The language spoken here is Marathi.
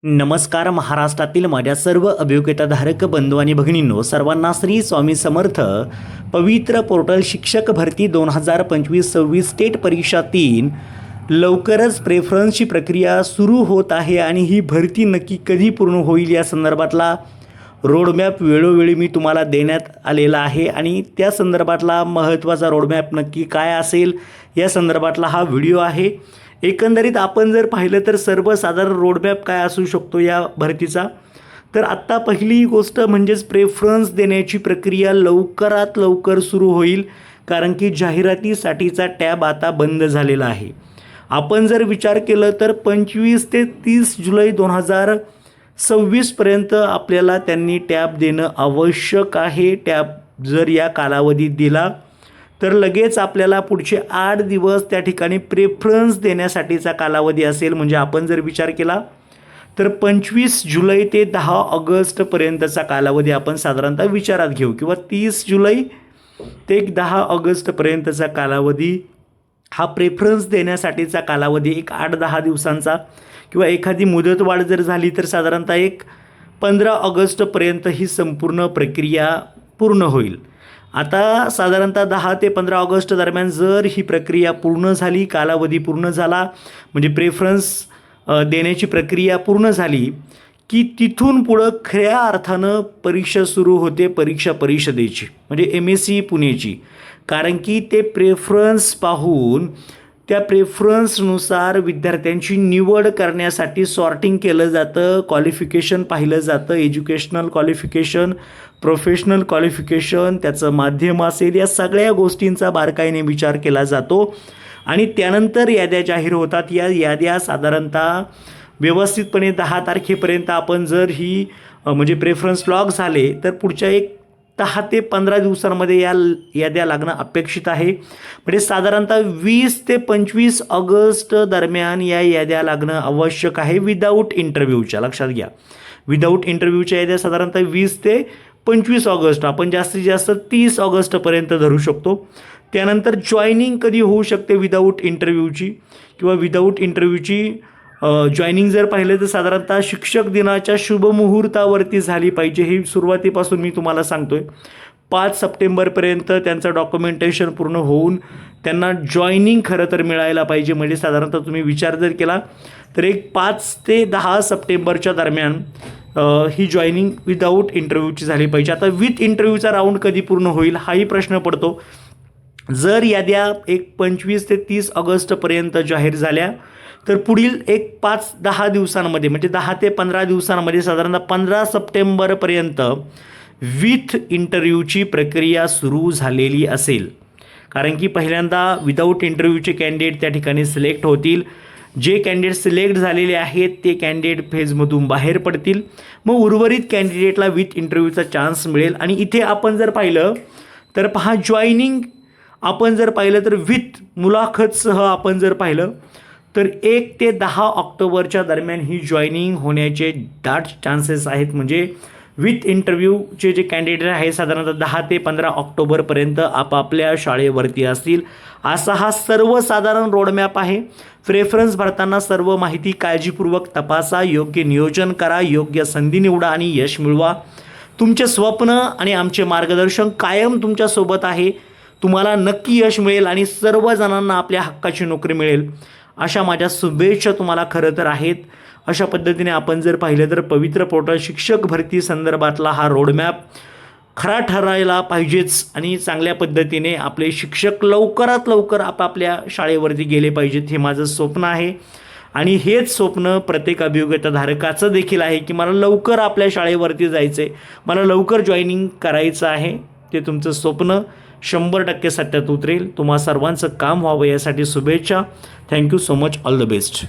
नमस्कार. महाराष्ट्रातील माझ्या सर्व अभियोग्यताधारक बंधू आणि भगिनींनो, सर्वांना श्री स्वामी समर्थ. पवित्र पोर्टल शिक्षक भरती 2025-26 स्टेट परीक्षा 3 लवकरच प्रेफरन्सची प्रक्रिया सुरू होत आहे आणि ही भरती नक्की कधी पूर्ण होईल या संदर्भातला रोडमॅप वेळोवेळी मी तुम्हाला देण्यात आलेला आहे आणि त्या संदर्भातला महत्त्वाचा रोडमॅप नक्की काय असेल या संदर्भातला हा व्हिडिओ आहे. एकंदरीत आपण जर पाहिलं तर सर्वसाधारण रोडमॅप काय असू शकतो या भरतीचा, तर आत्ता पहिली गोष्ट म्हणजेच प्रेफरन्स देण्याची प्रक्रिया लवकरात लवकर सुरू होईल, कारण की जाहिरातीसाठीचा टॅब आता बंद झालेला आहे. आपण जर विचार केलं तर 25 ते 30 जुलै 2026पर्यंत आपल्याला त्यांनी टॅब देणं आवश्यक आहे. टॅब जर या कालावधीत दिला तर लगेच आपल्याला पुढचे 8 दिवस त्या ठिकाणी प्रेफरन्स देण्यासाठीचा कालावधी असेल. म्हणजे आपण जर विचार केला तर 25 जुलै ते 10 ऑगस्टपर्यंतचा कालावधी आपण साधारणतः विचारात घेऊ, किंवा 30 जुलै ते 10 ऑगस्टपर्यंतचा कालावधी हा प्रेफरन्स देण्यासाठीचा कालावधी एक 8-10 दिवसांचा, किंवा एखादी मुदतवाढ जर झाली तर साधारणतः एक 15 ऑगस्टपर्यंत ही संपूर्ण प्रक्रिया पूर्ण होईल. आता साधारणतः 10 ते 15 ऑगस्ट दरम्यान जर ही प्रक्रिया पूर्ण झाली, कालावधी पूर्ण झाला, म्हणजे प्रेफरन्स देण्याची प्रक्रिया पूर्ण झाली की तिथून पुढं खऱ्या अर्थानं परीक्षा सुरू होते, परीक्षा परिषदेची, म्हणजे MSc पुणेची. कारण की ते प्रेफरन्स पाहून त्या प्रेफरन्सनुसार विद्यार्थ्यांची निवड करण्यासाठी सॉर्टिंग केलं जातं, क्वालिफिकेशन पाहिलं जातं, एज्युकेशनल क्वालिफिकेशन, प्रोफेशनल क्वालिफिकेशन, त्याचं माध्यम असेल, या सगळ्या गोष्टींचा बारकाईने विचार केला जातो आणि त्यानंतर याद्या जाहीर होतात. या याद्या साधारणतः व्यवस्थितपणे 10 तारखेपर्यंत आपण जर ही म्हणजे प्रेफरन्स लॉक झाले तर पुढच्या एक 10 ते 15 दिवसांमध्ये या याद्या लागणं अपेक्षित आहे. म्हणजे साधारणतः 20 ते 25 ऑगस्ट दरम्यान या याद्या लागणं आवश्यक आहे विदाऊट इंटरव्ह्यूच्या. लक्षात घ्या, विदाऊट इंटरव्ह्यूच्या याद्या साधारणतः 20 ते 25 ऑगस्ट, आपण जास्तीत जास्त 30 ऑगस्टपर्यंत धरू शकतो. त्यानंतर जॉईनिंग कधी होऊ शकते विदाऊट इंटरव्ह्यूची, किंवा विदाऊट इंटरव्ह्यूची जॉईनिंग जर पाहिलं तर साधारणतः शिक्षक दिनाच्या शुभमुहूर्तावरती झाली पाहिजे. ही सुरुवातीपासून मी तुम्हाला सांगतो आहे. 5 सप्टेंबरपर्यंत त्यांचं डॉक्युमेंटेशन पूर्ण होऊन त्यांना जॉईनिंग खरं तर मिळायला पाहिजे. म्हणजे साधारणतः तुम्ही विचार जर केला तर एक 5 ते 10 सप्टेंबरच्या दरम्यान ही जॉईनिंग विदाऊट इंटरव्ह्यूची झाली पाहिजे. आता विथ इंटरव्ह्यूचा राऊंड कधी पूर्ण होईल हाही प्रश्न पडतो. जर याद्या एक 25 ते 30 ऑगस्टपर्यंत जाहीर झाल्या तर पुढील एक 5-10 दिवसांमध्ये, म्हणजे 10 ते 15 दिवसांमध्ये साधारणतः 15 सप्टेंबरपर्यंत विथ इंटरव्ह्यूची प्रक्रिया सुरू झालेली असेल. कारण की पहिल्यांदा विदाऊट इंटरव्ह्यूचे कॅन्डिडेट त्या ठिकाणी सिलेक्ट होतील. जे कॅन्डिडेट सिलेक्ट झालेले आहेत ते कॅन्डिडेट फेजमधून बाहेर पडतील. मग उर्वरित कॅन्डिडेटला विथ इंटरव्ह्यूचा चान्स मिळेल. आणि इथे आपण जर पाहिलं तर पहा, जॉईनिंग आपण जर पाहिलं तर विथ मुलाखतसह आपण जर पाहिलं तर 1 ते 10 ऑक्टोबरच्या दरम्यान ही जॉईनिंग होण्याचे दाट चान्सेस आहेत. म्हणजे विथ इंटरव्ह्यूचे जे कॅन्डिडेट आहे साधारणतः 10 ते 15 ऑक्टोबरपर्यंत आपापल्या शाळेवरती असतील. असा हा सर्वसाधारण रोडमॅप आहे. प्रेफरन्स भरताना सर्व माहिती काळजीपूर्वक तपासा, योग्य नियोजन करा, योग्य संधी निवडा आणि यश मिळवा. तुमचे स्वप्न आणि आमचे मार्गदर्शन कायम तुमच्यासोबत आहे. तुम्हाला नक्की यश मिळेल आणि सर्व जणांना आपल्या हक्काची नोकरी मिळेल, अशा माझ्या शुभेच्छा तुम्हाला खरं तर आहेत. अशा पद्धतीने आपण जर पाहिलं तर पवित्र पोर्टल शिक्षक भरती संदर्भातला हा रोडमॅप खरा ठरायला पाहिजेच आणि चांगल्या पद्धतीने आपले शिक्षक लवकरात लवकर आपापल्या शाळेवरती गेले पाहिजेत, हे माझं स्वप्न आहे. आणि हेच स्वप्न प्रत्येक अभियोग्यताधारकाचं देखील आहे की मला लवकर आपल्या शाळेवरती जायचं आहे, मला लवकर जॉईनिंग करायचं आहे. ते तुमचं स्वप्न 100% सत्यात उतरेल. तुम्हा सर्वांचं काम व्हावं यासाठी शुभेच्छा. Thank you so much. All the best.